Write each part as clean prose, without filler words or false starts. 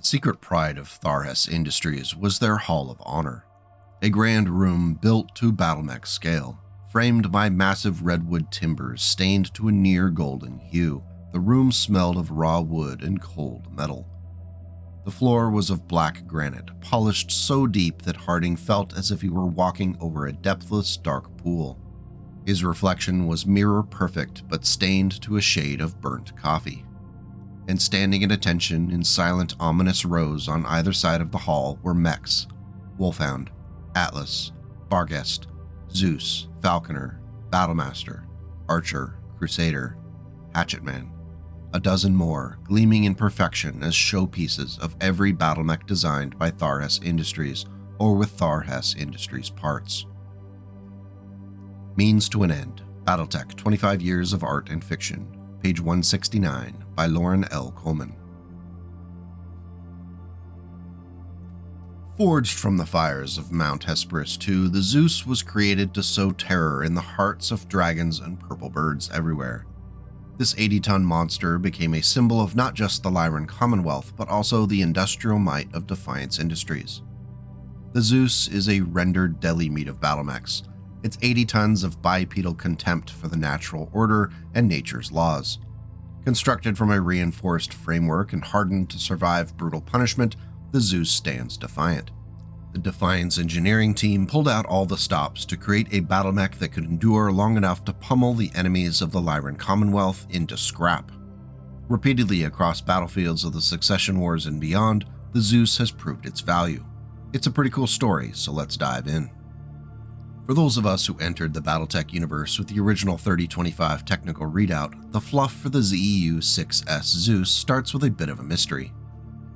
secret pride of Tharhes Industries was their Hall of Honor, a grand room built to BattleMech scale. Framed by massive redwood timbers stained to a near golden hue, the room smelled of raw wood and cold metal. The floor was of black granite, polished so deep that Harding felt as if he were walking over a depthless, dark pool. His reflection was mirror-perfect but stained to a shade of burnt coffee. And standing at attention in silent, ominous rows on either side of the hall were mechs: Wolfhound, Atlas, Barghest, Zeus, Falconer, Battlemaster, Archer, Crusader, Hatchetman, a dozen more, gleaming in perfection as showpieces of every BattleMech designed by Tharhes Industries or with Tharhes Industries parts. Means to an End, BattleTech 25 Years of Art and Fiction, page 169, by Lauren L. Coleman. Forged from the fires of Mount Hesperus II, the Zeus was created to sow terror in the hearts of dragons and purple birds everywhere. This 80-ton monster became a symbol of not just the Lyran Commonwealth, but also the industrial might of Defiance Industries. The Zeus is a rendered deli meat of battlemechs. It's 80 tons of bipedal contempt for the natural order and nature's laws. Constructed from a reinforced framework and hardened to survive brutal punishment, the Zeus stands defiant. The Defiance engineering team pulled out all the stops to create a battlemech that could endure long enough to pummel the enemies of the Lyran Commonwealth into scrap. Repeatedly across battlefields of the Succession Wars and beyond, the Zeus has proved its value. It's a pretty cool story, so let's dive in. For those of us who entered the BattleTech universe with the original 3025 technical readout, the fluff for the ZEU-6S Zeus starts with a bit of a mystery.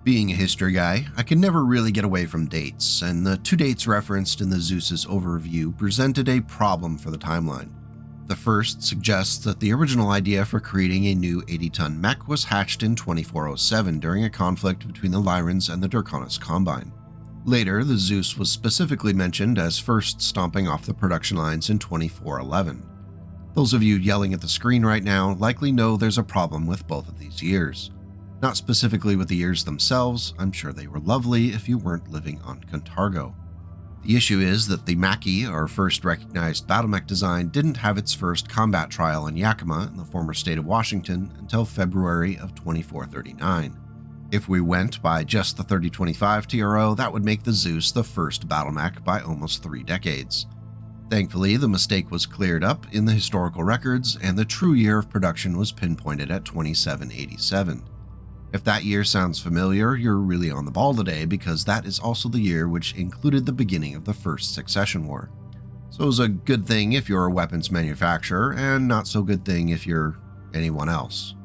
Being a history guy, I can never really get away from dates, and the two dates referenced in the Zeus's overview presented a problem for the timeline. The first suggests that the original idea for creating a new 80-ton mech was hatched in 2407 during a conflict between the Lyrans and the Dorscheid Combine. Later, the Zeus was specifically mentioned as first stomping off the production lines in 2411. Those of you yelling at the screen right now likely know there's a problem with both of these years. Not specifically with the years themselves, I'm sure they were lovely if you weren't living on Contargo. The issue is that the Mackie, our first recognized battlemech design, didn't have its first combat trial in Yakima in the former state of Washington until February of 2439. If we went by just the 3025 TRO, that would make the Zeus the first battlemech by almost 3 decades. Thankfully, the mistake was cleared up in the historical records, and the true year of production was pinpointed at 2787. If that year sounds familiar, you're really on the ball today, because that is also the year which included the beginning of the First Succession War. So it's a good thing if you're a weapons manufacturer, and not so good thing if you're anyone else.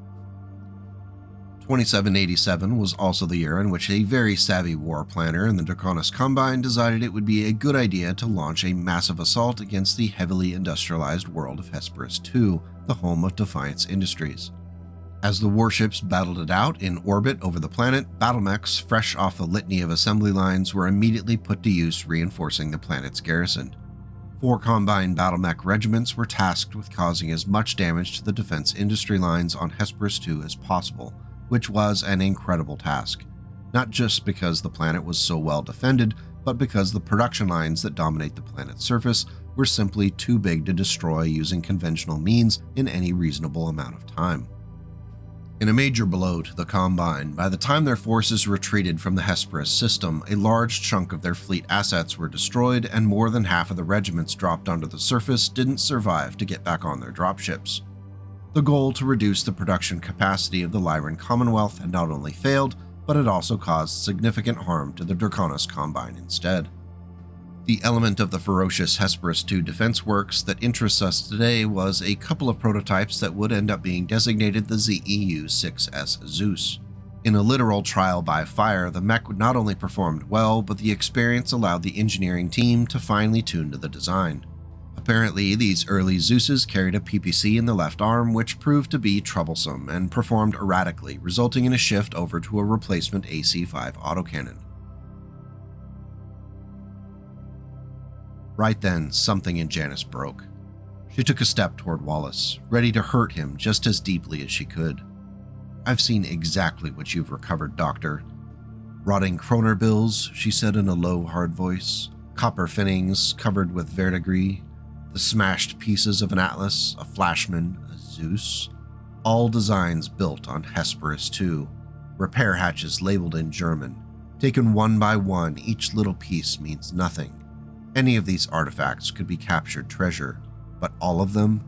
2787 was also the year in which a very savvy war planner in the Dorscheid Combine decided it would be a good idea to launch a massive assault against the heavily industrialized world of Hesperus II, the home of Defiance Industries. As the warships battled it out in orbit over the planet, battlemechs fresh off the litany of assembly lines were immediately put to use reinforcing the planet's garrison. 4 Combine battlemech regiments were tasked with causing as much damage to the defense industry lines on Hesperus II as possible, which was an incredible task, not just because the planet was so well defended, but because the production lines that dominate the planet's surface were simply too big to destroy using conventional means in any reasonable amount of time. In a major blow to the Combine, by the time their forces retreated from the Hesperus system, a large chunk of their fleet assets were destroyed, and more than half of the regiments dropped onto the surface didn't survive to get back on their dropships. The goal to reduce the production capacity of the Lyran Commonwealth had not only failed, but it also caused significant harm to the Dorscheid Combine instead. The element of the ferocious Hesperus II defense works that interests us today was a couple of prototypes that would end up being designated the ZEU-6S Zeus. In a literal trial by fire, the mech not only performed well, but the experience allowed the engineering team to finely tune to the design. Apparently, these early Zeuses carried a PPC in the left arm, which proved to be troublesome and performed erratically, resulting in a shift over to a replacement AC-5 autocannon. Right then, something in Janice broke. She took a step toward Wallace, ready to hurt him just as deeply as she could. "I've seen exactly what you've recovered, Doctor." Rotting kroner bills, she said in a low, hard voice. Copper finnings covered with verdigris. The smashed pieces of an Atlas, a Flashman, a Zeus. All designs built on Hesperus II. Repair hatches labeled in German. Taken one by one, each little piece means nothing. Any of these artifacts could be captured treasure, but all of them?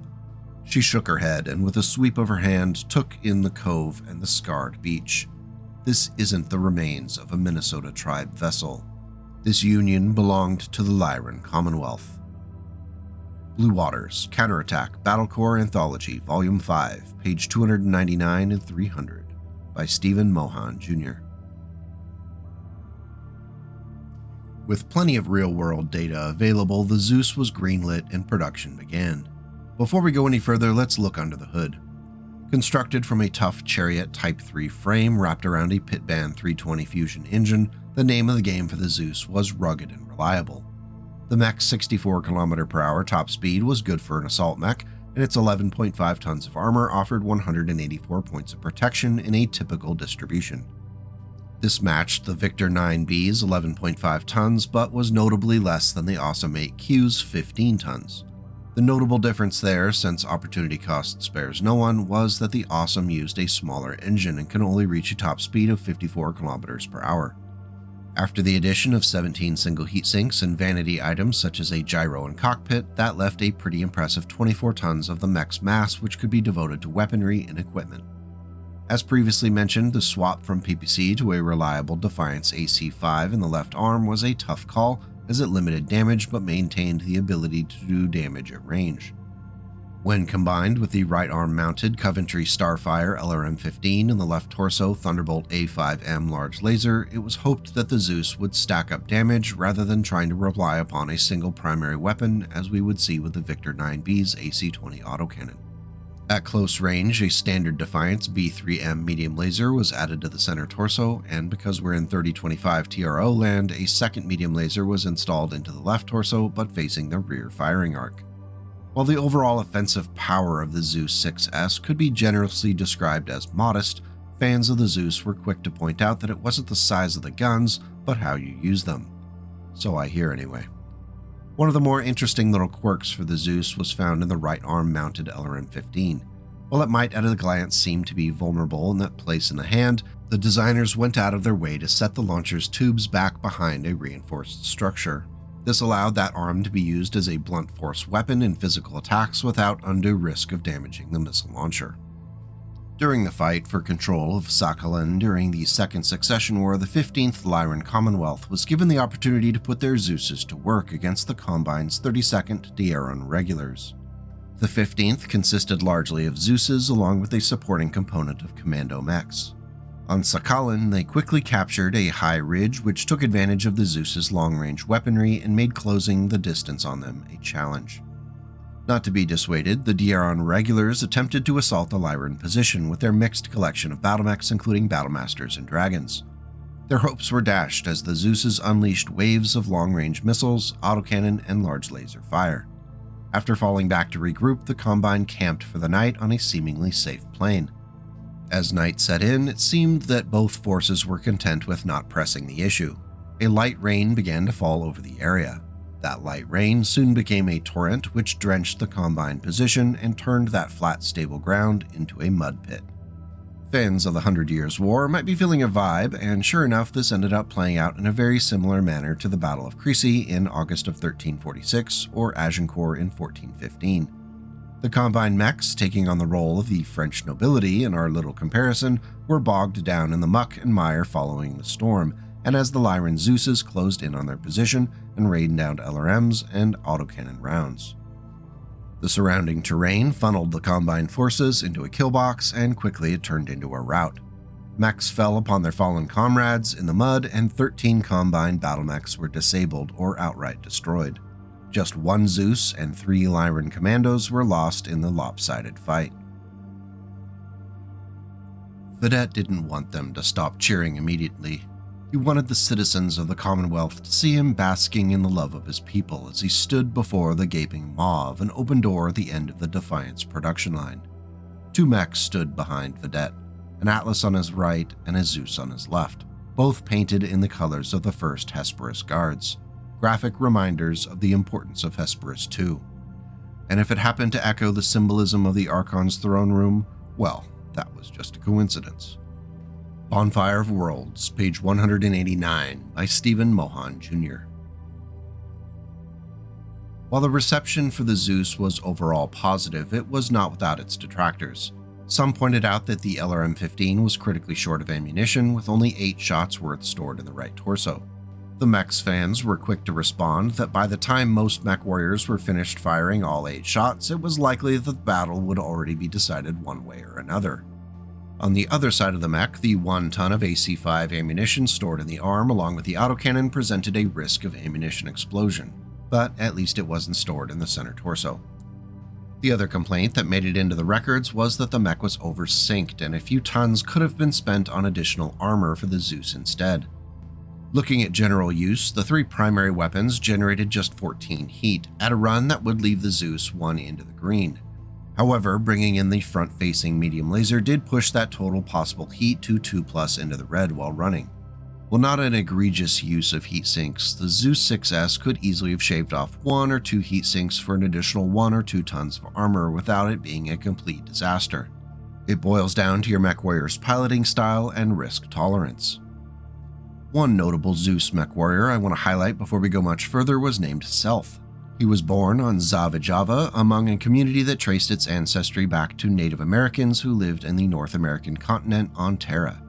She shook her head and with a sweep of her hand took in the cove and the scarred beach. This isn't the remains of a Minnesota tribe vessel. This union belonged to the Lyran Commonwealth. Blue Waters, Counterattack, Battlecore Anthology, Volume 5, page 299 and 300, by Stephen Mohan, Jr. With plenty of real-world data available, the Zeus was greenlit and production began. Before we go any further, let's look under the hood. Constructed from a tough Chariot Type 3 frame wrapped around a Pitband 320 Fusion engine, the name of the game for the Zeus was rugged and reliable. The mech's 64 km/h top speed was good for an assault mech, and its 11.5 tons of armor offered 184 points of protection in a typical distribution. This matched the Victor 9B's 11.5 tons, but was notably less than the Awesome 8Q's 15 tons. The notable difference there, since opportunity cost spares no one, was that the Awesome used a smaller engine and can only reach a top speed of 54 km/h. After the addition of 17 single heatsinks and vanity items such as a gyro and cockpit, that left a pretty impressive 24 tons of the mech's mass, which could be devoted to weaponry and equipment. As previously mentioned, the swap from PPC to a reliable Defiance AC-5 in the left arm was a tough call, as it limited damage but maintained the ability to do damage at range. When combined with the right arm mounted Coventry Starfire LRM-15 and the left torso Thunderbolt A5M large laser, it was hoped that the Zeus would stack up damage rather than trying to rely upon a single primary weapon, as we would see with the Victor 9B's AC-20 autocannon. At close range, a standard Defiance B3M medium laser was added to the center torso, and because we're in 3025 TRO land, a second medium laser was installed into the left torso but facing the rear firing arc. While the overall offensive power of the Zeus 6S could be generously described as modest, fans of the Zeus were quick to point out that it wasn't the size of the guns, but how you use them. So I hear anyway. One of the more interesting little quirks for the Zeus was found in the right arm mounted LRM-15. While it might at a glance seem to be vulnerable in that place in the hand, the designers went out of their way to set the launcher's tubes back behind a reinforced structure. This allowed that arm to be used as a blunt force weapon in physical attacks without undue risk of damaging the missile launcher. During the fight for control of Sakhalin during the Second Succession War, the 15th Lyran Commonwealth was given the opportunity to put their Zeuses to work against the Combine's 32nd Dieron regulars. The 15th consisted largely of Zeuses along with a supporting component of commando mechs. On Sakhalin, they quickly captured a high ridge which took advantage of the Zeus's long-range weaponry and made closing the distance on them a challenge. Not to be dissuaded, the Dieron regulars attempted to assault the Lyran position with their mixed collection of battlemechs including Battlemasters and Dragons. Their hopes were dashed as the Zeuses unleashed waves of long-range missiles, autocannon, and large laser fire. After falling back to regroup, the Combine camped for the night on a seemingly safe plain. As night set in, it seemed that both forces were content with not pressing the issue. A light rain began to fall over the area. That light rain soon became a torrent which drenched the Combine position and turned that flat, stable ground into a mud pit. Fans of the 100 Years' War might be feeling a vibe, and sure enough, this ended up playing out in a very similar manner to the Battle of Crécy in August of 1346 or Agincourt in 1415. The Combine mechs, taking on the role of the French nobility in our little comparison, were bogged down in the muck and mire following the storm, and as the Lyran Zeuses closed in on their position and rained down LRMs and autocannon rounds. The surrounding terrain funneled the Combine forces into a killbox, and quickly it turned into a rout. Mechs fell upon their fallen comrades in the mud, and 13 Combine battlemechs were disabled or outright destroyed. Just one Zeus and 3 Lyran commandos were lost in the lopsided fight. Vedette didn't want them to stop cheering immediately. He wanted the citizens of the Commonwealth to see him basking in the love of his people as he stood before the gaping maw of an open door at the end of the Defiance production line. 2 mechs stood behind Vedette, an Atlas on his right and a Zeus on his left. both painted in the colors of the first Hesperus guards, graphic reminders of the importance of Hesperus II. And if it happened to echo the symbolism of the Archon's throne room, well, that was just a coincidence. Bonfire of Worlds, page 189, by Stephen Mohan Jr. While the reception for the Zeus was overall positive, it was not without its detractors. Some pointed out that the LRM-15 was critically short of ammunition, with only 8 shots worth stored in the right torso. The Mech's fans were quick to respond that by the time most mech warriors were finished firing all 8 shots, it was likely that the battle would already be decided one way or another. On the other side of the mech, the 1 ton of AC-5 ammunition stored in the arm along with the autocannon presented a risk of ammunition explosion, but at least it wasn't stored in the center torso. The other complaint that made it into the records was that the mech was oversynced and a few tons could have been spent on additional armor for the Zeus instead. Looking at general use, the 3 primary weapons generated just 14 heat, at a run that would leave the Zeus 1 into the green. However, bringing in the front-facing medium laser did push that total possible heat to 2+ into the red while running. While not an egregious use of heat sinks, the Zeus 6S could easily have shaved off 1 or 2 heat sinks for an additional 1 or 2 tons of armor without it being a complete disaster. It boils down to your mech warrior's piloting style and risk tolerance. One notable Zeus mech warrior I want to highlight before we go much further was named Self. He was born on Zava Java among a community that traced its ancestry back to Native Americans who lived in the North American continent on Terra.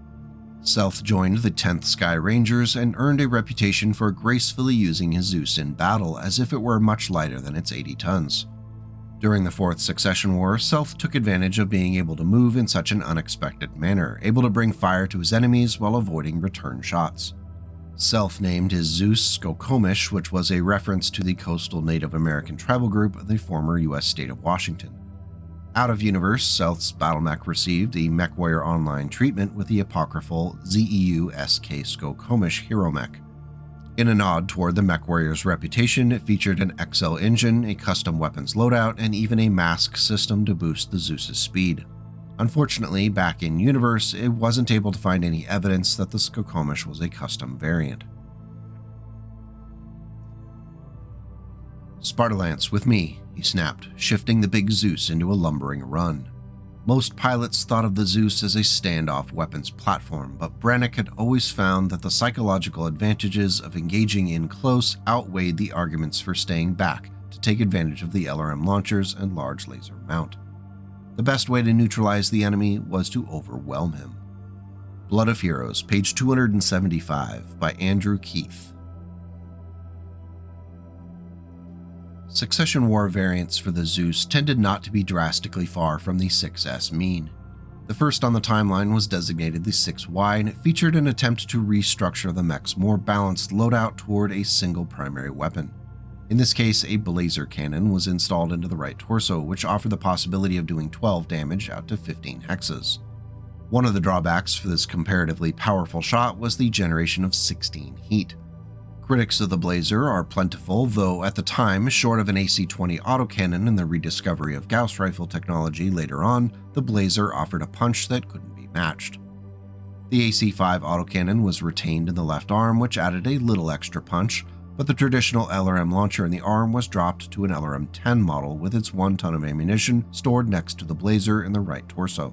Self joined the 10th Sky Rangers and earned a reputation for gracefully using his Zeus in battle as if it were much lighter than its 80 tons. During the 4th Succession War, Self took advantage of being able to move in such an unexpected manner, able to bring fire to his enemies while avoiding return shots. Self named his Zeus Skokomish, which was a reference to the coastal Native American tribal group of the former U.S. state of Washington. Out of universe, Self's battle mech received a Mechwarrior Online treatment with the apocryphal ZEU SK Skokomish hero mech. In a nod toward the Mechwarrior's reputation, it featured an XL engine, a custom weapons loadout, and even a mask system to boost the Zeus's speed. Unfortunately, back in universe, it wasn't able to find any evidence that the Skokomish was a custom variant. "Spartalance with me," he snapped, shifting the big Zeus into a lumbering run. Most pilots thought of the Zeus as a standoff weapons platform, but Brannick had always found that the psychological advantages of engaging in close outweighed the arguments for staying back to take advantage of the LRM launchers and large laser mount. The best way to neutralize the enemy was to overwhelm him. Blood of Heroes, page 275, by Andrew Keith. Succession War variants for the Zeus tended not to be drastically far from the 6S mean. The first on the timeline was designated the 6Y, and it featured an attempt to restructure the mech's more balanced loadout toward a single primary weapon. In this case, a blazer cannon was installed into the right torso, which offered the possibility of doing 12 damage out to 15 hexes. One of the drawbacks for this comparatively powerful shot was the generation of 16 heat. Critics of the blazer are plentiful, though at the time, short of an AC-20 autocannon and the rediscovery of Gauss rifle technology later on, the blazer offered a punch that couldn't be matched. The AC-5 autocannon was retained in the left arm, which added a little extra punch, but the traditional LRM launcher in the arm was dropped to an LRM-10 model with its 1 ton of ammunition stored next to the blazer in the right torso.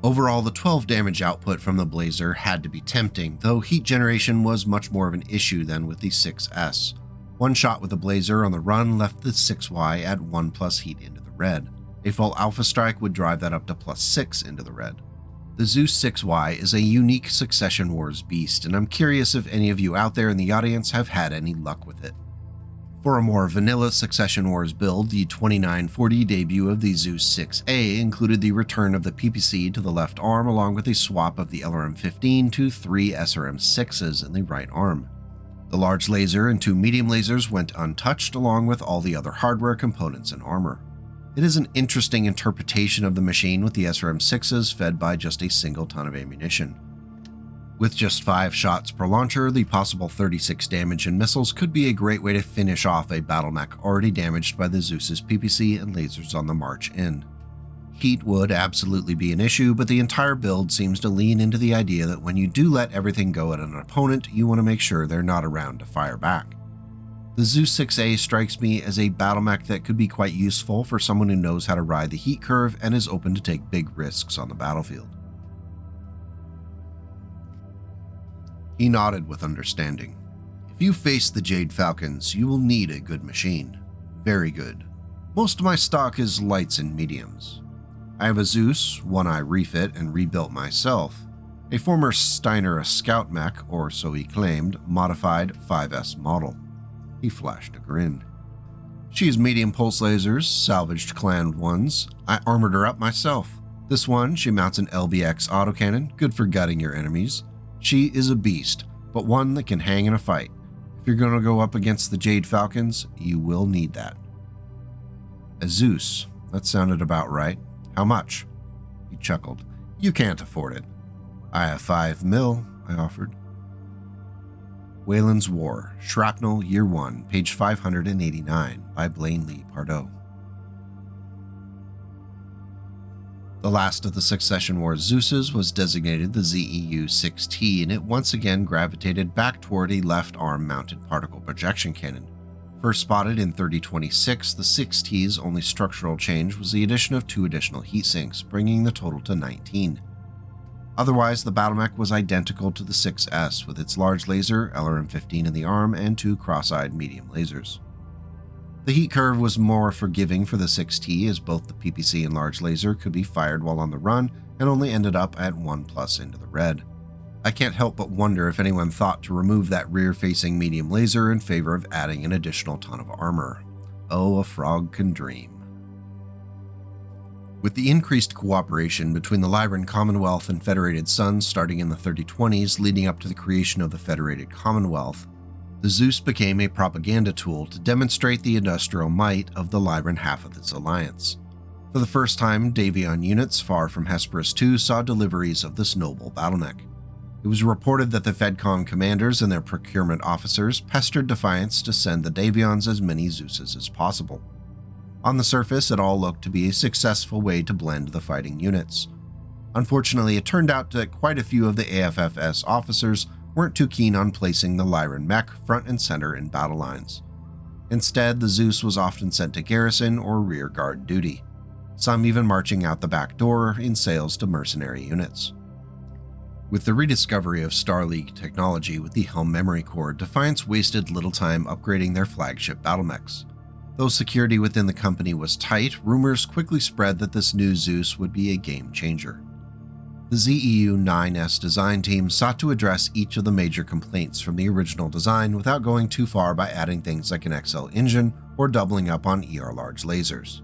Overall, the 12 damage output from the blazer had to be tempting, though heat generation was much more of an issue than with the 6S. One shot with the blazer on the run left the 6Y at 1+ heat into the red. A full alpha strike would drive that up to +6 into the red. The Zeus 6Y is a unique Succession Wars beast, and I'm curious if any of you out there in the audience have had any luck with it. For a more vanilla Succession Wars build, the 2940 debut of the Zeus 6A included the return of the PPC to the left arm along with a swap of the LRM-15 to 3 SRM-6s in the right arm. The large laser and 2 medium lasers went untouched along with all the other hardware components and armor. It is an interesting interpretation of the machine with the SRM-6s fed by just a single ton of ammunition. With just 5 shots per launcher, the possible 36 damage in missiles could be a great way to finish off a battle mech already damaged by the Zeus's PPC and lasers on the march in. Heat would absolutely be an issue, but the entire build seems to lean into the idea that when you do let everything go at an opponent, you want to make sure they're not around to fire back. The Zeus 6A strikes me as a battle mech that could be quite useful for someone who knows how to ride the heat curve and is open to take big risks on the battlefield. He nodded with understanding. If you face the Jade Falcons, you will need a good machine. Very good. Most of my stock is lights and mediums. I have a Zeus, one I refit and rebuilt myself, a former Steiner scout mech, or so he claimed, modified 5S model. He flashed a grin. She has medium pulse lasers, salvaged clan ones. I armored her up myself. This one, she mounts an LBX autocannon, good for gutting your enemies. She is a beast, but one that can hang in a fight. If you're going to go up against the Jade Falcons, you will need that. A Zeus, that sounded about right. How much? He chuckled. You can't afford it. I have $5 million, I offered. Wayland's War, Shrapnel, Year 1, page 589, by Blaine Lee Pardoe. The last of the Succession War Zeuses was designated the ZEU-6T, and it once again gravitated back toward a left arm mounted particle projection cannon. First spotted in 3026, the 6T's only structural change was the addition of 2 additional heatsinks, bringing the total to 19. Otherwise, the battlemech was identical to the 6S, with its large laser, LRM-15 in the arm, and 2 cross-eyed medium lasers. The heat curve was more forgiving for the 6T, as both the PPC and large laser could be fired while on the run, and only ended up at 1+ into the red. I can't help but wonder if anyone thought to remove that rear-facing medium laser in favor of adding an additional ton of armor. Oh, a frog can dream. With the increased cooperation between the Lyran Commonwealth and Federated Suns starting in the 3020s leading up to the creation of the Federated Commonwealth, the Zeus became a propaganda tool to demonstrate the industrial might of the Lyran half of its alliance. For the first time, Davion units far from Hesperus II saw deliveries of this noble battlemech. It was reported that the FedCon commanders and their procurement officers pestered Defiance to send the Davions as many Zeuses as possible. On the surface, it all looked to be a successful way to blend the fighting units. Unfortunately, it turned out that quite a few of the AFFS officers weren't too keen on placing the Lyran mech front and center in battle lines. Instead, the Zeus was often sent to garrison or rear guard duty, some even marching out the back door in sales to mercenary units. With the rediscovery of Star League technology with the Helm Memory Core, Defiance wasted little time upgrading their flagship battlemechs. Though security within the company was tight, rumors quickly spread that this new Zeus would be a game changer. The ZEU-9S design team sought to address each of the major complaints from the original design without going too far by adding things like an XL engine or doubling up on ER large lasers.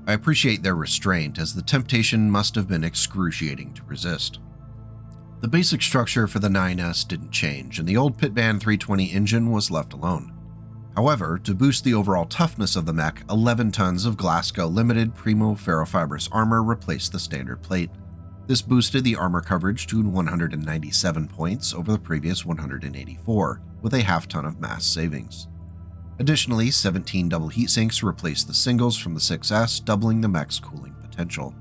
I appreciate their restraint, as the temptation must have been excruciating to resist. The basic structure for the 9S didn't change, and the old Pitman 320 engine was left alone. However, to boost the overall toughness of the mech, 11 tons of Glasgow Limited Primo ferrofibrous armor replaced the standard plate. This boosted the armor coverage to 197 points over the previous 184, with a half ton of mass savings. Additionally, 17 double heatsinks replaced the singles from the 6S, doubling the mech's cooling potential.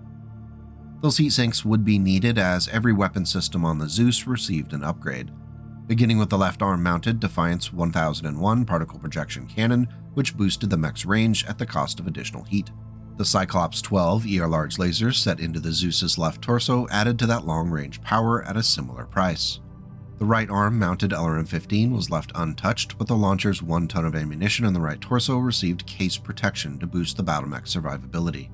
Those heatsinks would be needed as every weapon system on the Zeus received an upgrade, beginning with the left arm mounted Defiance 1001 particle projection cannon, which boosted the mech's range at the cost of additional heat. The Cyclops 12 ER large lasers set into the Zeus's left torso added to that long-range power at a similar price. The right arm mounted LRM-15 was left untouched, but the launcher's 1 ton of ammunition in the right torso received case protection to boost the battlemech's survivability.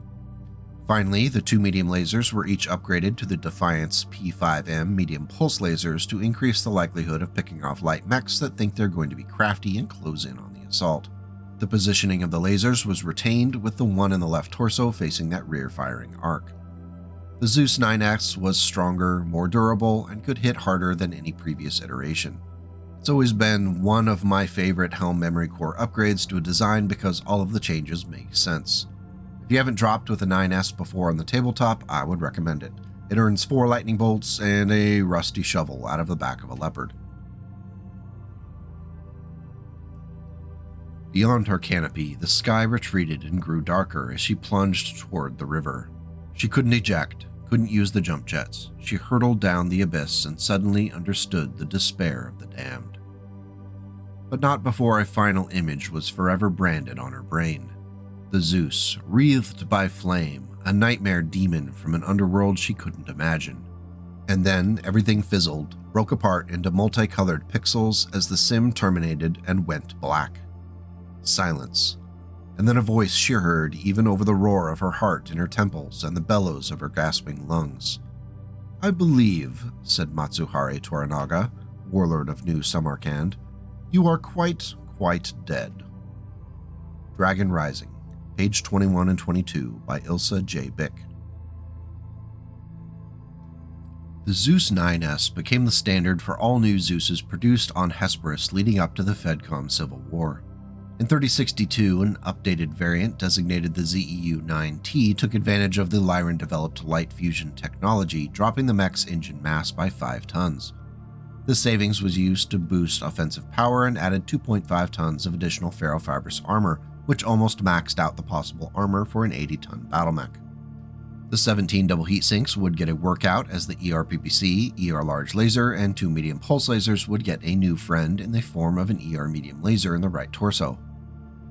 Finally, the 2 medium lasers were each upgraded to the Defiance P5M medium pulse lasers to increase the likelihood of picking off light mechs that think they're going to be crafty and close in on the assault. The positioning of the lasers was retained, with the one in the left torso facing that rear-firing arc. The Zeus 9X was stronger, more durable, and could hit harder than any previous iteration. It's always been one of my favorite Helm Memory Core upgrades to a design because all of the changes make sense. If you haven't dropped with a 9S before on the tabletop, I would recommend it. It earns 4 lightning bolts and a rusty shovel out of the back of a leopard. Beyond her canopy, the sky retreated and grew darker as she plunged toward the river. She couldn't eject, couldn't use the jump jets. She hurtled down the abyss and suddenly understood the despair of the damned. But not before a final image was forever branded on her brain. The Zeus, wreathed by flame, a nightmare demon from an underworld she couldn't imagine. And then everything fizzled, broke apart into multicolored pixels as the sim terminated and went black. Silence. And then a voice she heard even over the roar of her heart in her temples and the bellows of her gasping lungs. "I believe," said Matsuhari Toranaga, warlord of New Samarkand, "you are quite dead." Dragon Rising, page 21 and 22 by Ilsa J. Bick. The Zeus 9S became the standard for all new Zeuses produced on Hesperus leading up to the Fedcom Civil War. In 3062, an updated variant designated the ZEU-9T took advantage of the Lyran-developed light fusion technology, dropping the mech's engine mass by 5 tons. This savings was used to boost offensive power and added 2.5 tons of additional ferrofibrous armor, which almost maxed out the possible armor for an 80-ton battle mech. The 17 double heat sinks would get a workout as the ER-PPC, ER large laser, and 2 medium pulse lasers would get a new friend in the form of an ER medium laser in the right torso.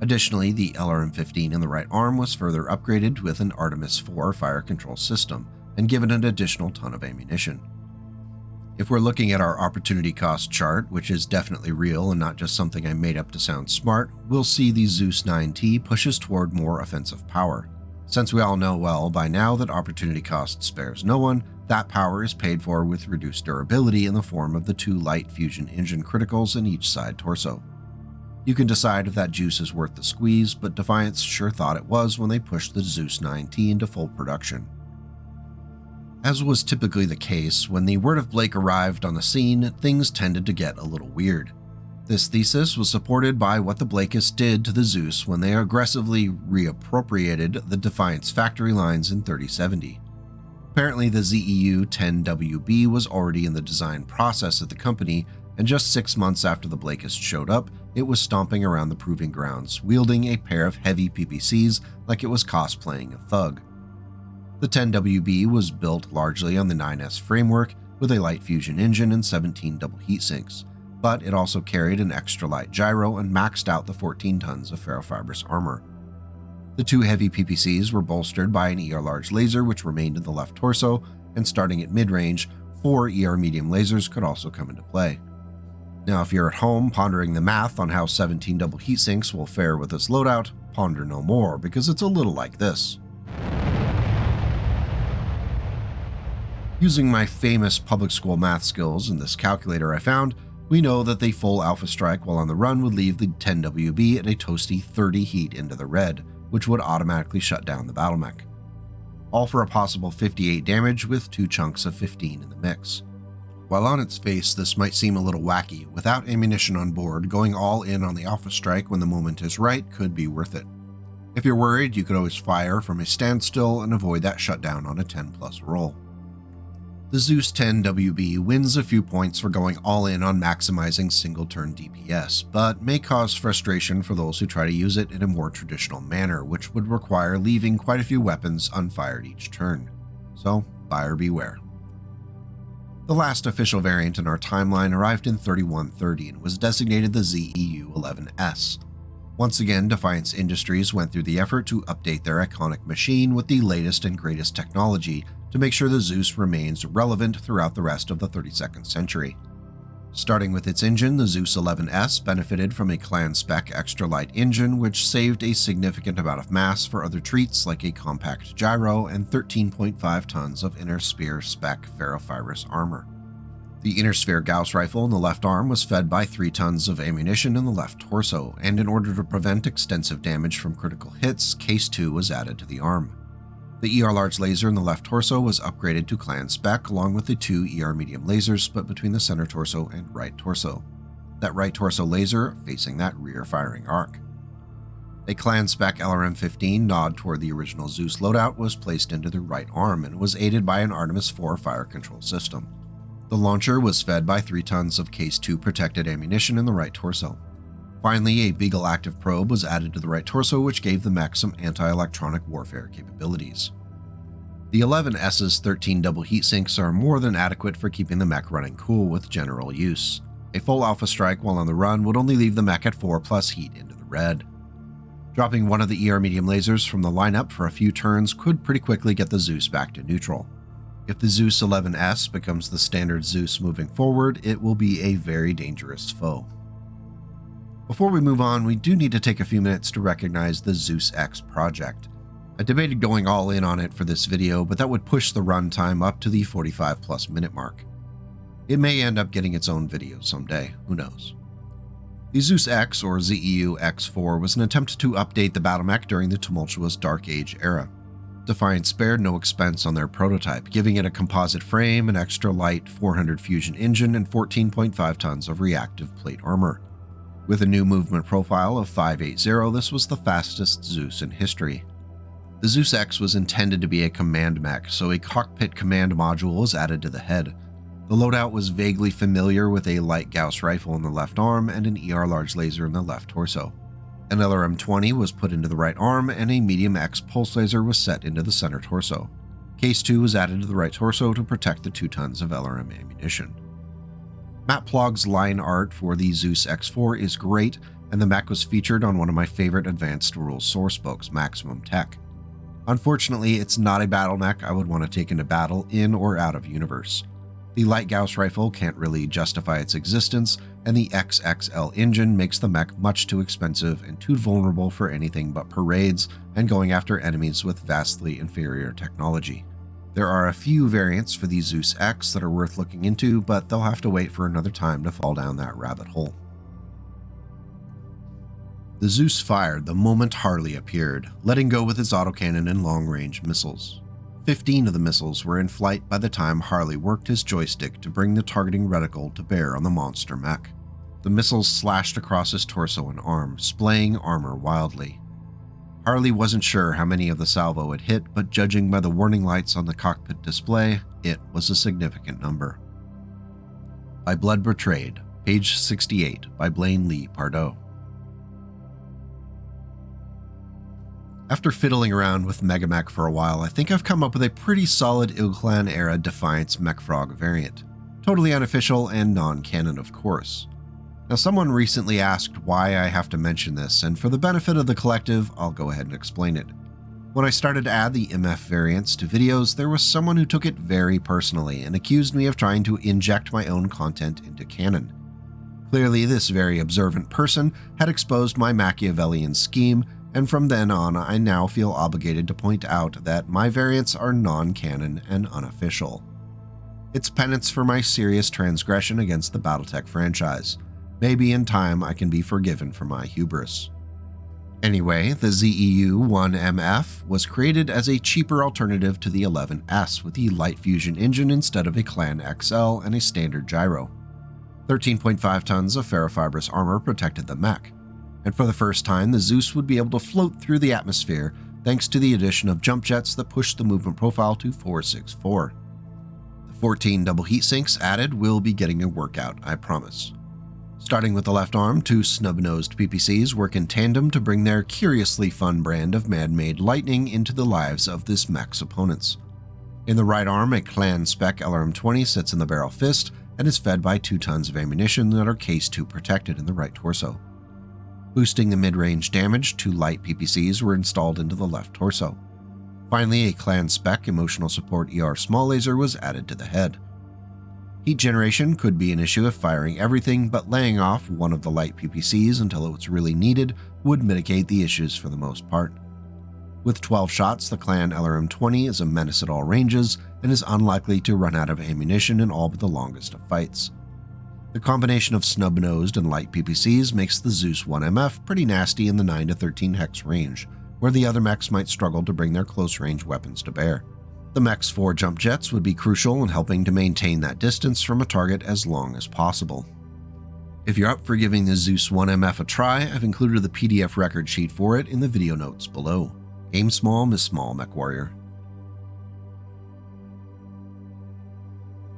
Additionally, the LRM-15 in the right arm was further upgraded with an Artemis IV fire control system and given an additional ton of ammunition. If we're looking at our opportunity cost chart, which is definitely real and not just something I made up to sound smart, we'll see the Zeus 9T pushes toward more offensive power. Since we all know well by now that opportunity cost spares no one, that power is paid for with reduced durability in the form of the 2 light fusion engine criticals in each side torso. You can decide if that juice is worth the squeeze, but Defiance sure thought it was when they pushed the Zeus 9T into full production. As was typically the case, when the word of Blake arrived on the scene, things tended to get a little weird. This thesis was supported by what the Blakeists did to the Zeus when they aggressively reappropriated the Defiance factory lines in 3070. Apparently, the ZEU-10WB was already in the design process at the company, and just 6 months after the Blakeists showed up, it was stomping around the proving grounds, wielding a pair of heavy PPCs like it was cosplaying a thug. The 10WB was built largely on the 9S framework with a light fusion engine and 17 double heat sinks, but it also carried an extra light gyro and maxed out the 14 tons of ferrofibrous armor. The 2 heavy PPCs were bolstered by an ER large laser which remained in the left torso, and starting at mid-range, 4 ER medium lasers could also come into play. Now, if you're at home pondering the math on how 17 double heat sinks will fare with this loadout, ponder no more, because it's a little like this. Using my famous public school math skills and this calculator I found, we know that the full alpha strike while on the run would leave the 10WB at a toasty 30 heat into the red, which would automatically shut down the battle mech. All for a possible 58 damage with 2 chunks of 15 in the mix. While on its face this might seem a little wacky, without ammunition on board, going all in on the alpha strike when the moment is right could be worth it. If you're worried, you could always fire from a standstill and avoid that shutdown on a 10+ roll. The Zeus 10WB wins a few points for going all in on maximizing single-turn DPS, but may cause frustration for those who try to use it in a more traditional manner, which would require leaving quite a few weapons unfired each turn. So, buyer beware. The last official variant in our timeline arrived in 3130 and was designated the ZEU-11S. Once again, Defiance Industries went through the effort to update their iconic machine with the latest and greatest technology to make sure the Zeus remains relevant throughout the rest of the 32nd century. Starting with its engine, the Zeus 11S benefited from a clan spec extra light engine which saved a significant amount of mass for other treats like a compact gyro and 13.5 tons of inner sphere spec ferrofibrous armor. The inner sphere Gauss rifle in the left arm was fed by 3 tons of ammunition in the left torso, and in order to prevent extensive damage from critical hits, Case 2 was added to the arm. The ER large laser in the left torso was upgraded to clan spec along with the 2 ER medium lasers split between the center torso and right torso. That right torso laser facing that rear firing arc. A clan spec LRM-15 nod toward the original Zeus loadout was placed into the right arm and was aided by an Artemis IV fire control system. The launcher was fed by 3 tons of Case 2 protected ammunition in the right torso. Finally, a Beagle active probe was added to the right torso which gave the mech some anti-electronic warfare capabilities. The 11S's 13 double heatsinks are more than adequate for keeping the mech running cool with general use. A full alpha strike while on the run would only leave the mech at 4+ heat into the red. Dropping one of the ER medium lasers from the lineup for a few turns could pretty quickly get the Zeus back to neutral. If the Zeus 11S becomes the standard Zeus moving forward, it will be a very dangerous foe. Before we move on, we do need to take a few minutes to recognize the Zeus X project. I debated going all in on it for this video, but that would push the runtime up to the 45+ minute mark. It may end up getting its own video someday, who knows. The Zeus X, or ZEU X4, was an attempt to update the battlemech during the tumultuous Dark Age era. Defiant spared no expense on their prototype, giving it a composite frame, an extra light 400 fusion engine, and 14.5 tons of reactive plate armor. With a new movement profile of 580, this was the fastest Zeus in history. The Zeus X was intended to be a command mech, so a cockpit command module was added to the head. The loadout was vaguely familiar with a light Gauss rifle in the left arm and an ER large laser in the left torso. An LRM-20 was put into the right arm, and a medium X pulse laser was set into the center torso. Case 2 was added to the right torso to protect the 2 tons of LRM ammunition. Matt Plog's line art for the Zeus X4 is great, and the mech was featured on one of my favorite advanced rules sourcebooks, Maximum Tech. Unfortunately, it's not a battle mech I would want to take into battle in or out of universe. The light Gauss rifle can't really justify its existence, and the XXL engine makes the mech much too expensive and too vulnerable for anything but parades and going after enemies with vastly inferior technology. There are a few variants for the Zeus X that are worth looking into, but they'll have to wait for another time to fall down that rabbit hole. The Zeus fired the moment Harri appeared, letting go with its autocannon and long-range missiles. 15 of the missiles were in flight by the time Harri worked his joystick to bring the targeting reticle to bear on the monster mech. The missiles slashed across his torso and arm, splaying armor wildly. Harri wasn't sure how many of the salvo had hit, but judging by the warning lights on the cockpit display, it was a significant number. By Blood Betrayed, page 68, by Blaine Lee Pardoe. After fiddling around with Megamech for a while, I think I've come up with a pretty solid IlClan era Defiance Mechfrog variant. Totally unofficial and non-canon, of course. Now, someone recently asked why I have to mention this, and for the benefit of the collective, I'll go ahead and explain it. When I started to add the MF variants to videos, there was someone who took it very personally and accused me of trying to inject my own content into canon. Clearly, this very observant person had exposed my Machiavellian scheme, and from then on, I now feel obligated to point out that my variants are non-canon and unofficial. It's penance for my serious transgression against the BattleTech franchise. Maybe in time I can be forgiven for my hubris. Anyway, the ZEU-1MF was created as a cheaper alternative to the 11S with the light fusion engine instead of a Clan XL and a standard gyro. 13.5 tons of ferrofibrous armor protected the mech, and for the first time the Zeus would be able to float through the atmosphere thanks to the addition of jump jets that pushed the movement profile to 464. The 14 double heatsinks added will be getting a workout, I promise. Starting with the left arm, 2 snub-nosed PPCs work in tandem to bring their curiously fun brand of man-made lightning into the lives of this mech's opponents. In the right arm, a Clan Spec LRM-20 sits in the barrel fist and is fed by 2 tons of ammunition that are Case 2 protected in the right torso. Boosting the mid-range damage, 2 light PPCs were installed into the left torso. Finally, a Clan Spec Emotional Support ER small laser was added to the head. Heat generation could be an issue if firing everything, but laying off one of the light PPCs until it was really needed would mitigate the issues for the most part. With 12 shots, the Clan LRM-20 is a menace at all ranges and is unlikely to run out of ammunition in all but the longest of fights. The combination of snub-nosed and light PPCs makes the Zeus 1MF pretty nasty in the 9 to 13 hex range, where the other mechs might struggle to bring their close-range weapons to bear. The mech's 4 jump jets would be crucial in helping to maintain that distance from a target as long as possible. If you're up for giving the Zeus 1MF a try, I've included the PDF record sheet for it in the video notes below. Aim small, miss small, Mechwarrior.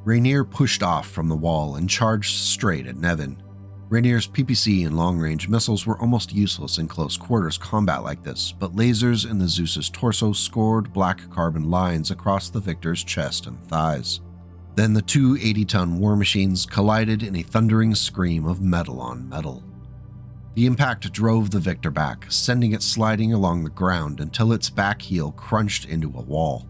Rainier pushed off from the wall and charged straight at Nevin. Rainier's PPC and long-range missiles were almost useless in close quarters combat like this, but lasers in the Zeus's torso scored black carbon lines across the victor's chest and thighs. Then the two 80-ton war machines collided in a thundering scream of metal on metal. The impact drove the victor back, sending it sliding along the ground until its back heel crunched into a wall.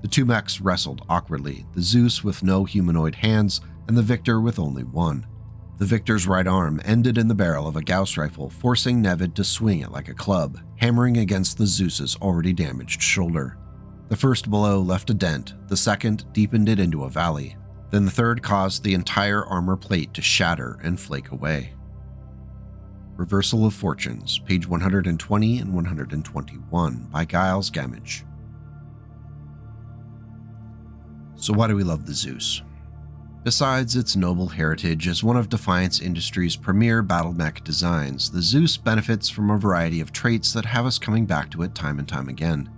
The two mechs wrestled awkwardly, the Zeus with no humanoid hands and the victor with only one. The victor's right arm ended in the barrel of a Gauss rifle, forcing Nevid to swing it like a club, hammering against the Zeus's already damaged shoulder. The first blow left a dent, the second deepened it into a valley, then the third caused the entire armor plate to shatter and flake away. Reversal of Fortunes, page 120 and 121 by Giles Gamage. So why do we love the Zeus? Besides its noble heritage as one of Defiance Industries' premier battle mech designs, the Zeus benefits from a variety of traits that have us coming back to it time and time again.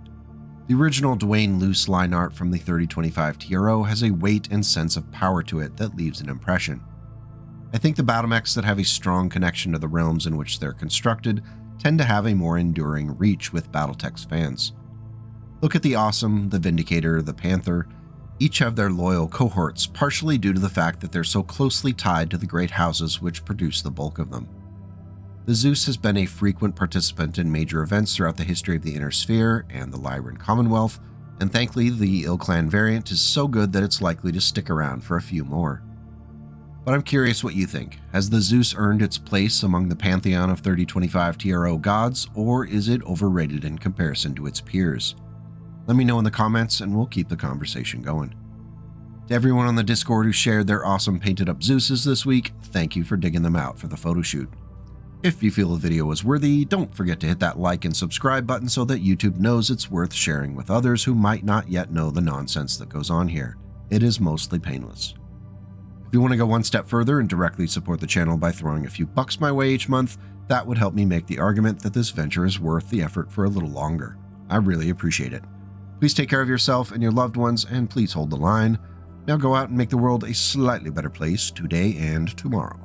The original Dwane Loose line art from the 3025 TRO has a weight and sense of power to it that leaves an impression. I think the battle mechs that have a strong connection to the realms in which they're constructed tend to have a more enduring reach with BattleTech's fans. Look at the Awesome, the Vindicator, the Panther. Each have their loyal cohorts, partially due to the fact that they're so closely tied to the great houses which produce the bulk of them. The Zeus has been a frequent participant in major events throughout the history of the Inner Sphere and the Lyran Commonwealth, and thankfully the IlClan variant is so good that it's likely to stick around for a few more. But I'm curious what you think. Has the Zeus earned its place among the pantheon of 3025 TRO gods, or is it overrated in comparison to its peers? Let me know in the comments and we'll keep the conversation going. To everyone on the Discord who shared their awesome painted up Zeuses this week, thank you for digging them out for the photo shoot. If you feel the video was worthy, don't forget to hit that like and subscribe button so that YouTube knows it's worth sharing with others who might not yet know the nonsense that goes on here. It is mostly painless. If you want to go one step further and directly support the channel by throwing a few bucks my way each month, that would help me make the argument that this venture is worth the effort for a little longer. I really appreciate it. Please take care of yourself and your loved ones, and please hold the line. Now go out and make the world a slightly better place today and tomorrow.